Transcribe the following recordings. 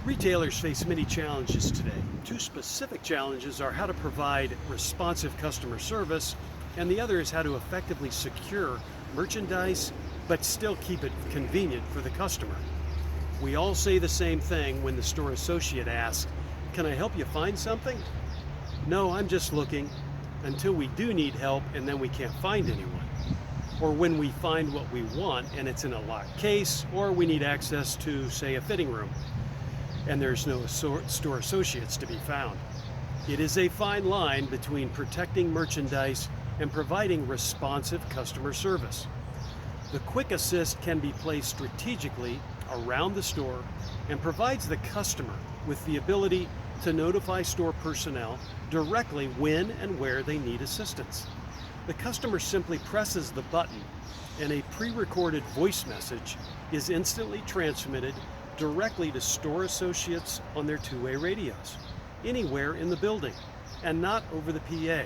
Retailers face many challenges today. Two specific challenges are how to provide responsive customer service, and the other is how to effectively secure merchandise but still keep it convenient for the customer. We all say the same thing when the store associate asks, "Can I help you find something?" "No, I'm just looking," until we do need help and then we can't find anyone. Or when we find what we want and it's in a locked case, or we need access to, say, a fitting room, and there's no store associates to be found. It is a fine line between protecting merchandise and providing responsive customer service. The Quick Assist can be placed strategically around the store and provides the customer with the ability to notify store personnel directly when and where they need assistance. The customer simply presses the button and a pre-recorded voice message is instantly transmitted directly to store associates on their two-way radios, anywhere in the building, and not over the PA.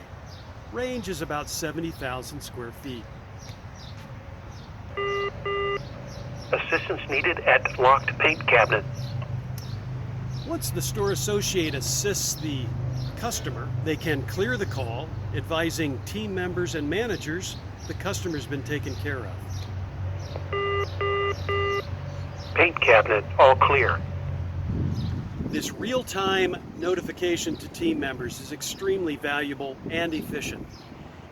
Range is about 70,000 square feet. Assistance needed at locked paint cabinet. Once the store associate assists the customer, they can clear the call, advising team members and managers the customer's been taken care of. Paint cabinet, all clear. This real-time notification to team members is extremely valuable and efficient.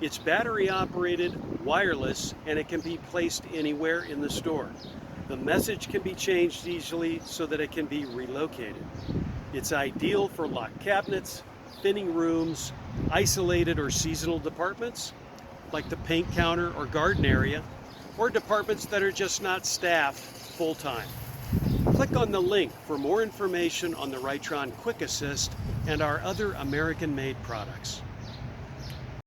It's battery-operated, wireless, and it can be placed anywhere in the store. The message can be changed easily so that it can be relocated. It's ideal for locked cabinets, thinning rooms, isolated or seasonal departments, like the paint counter or garden area, or departments that are just not staffed full-time. Click on the link for more information on the Ritron Quick Assist and our other American-made products.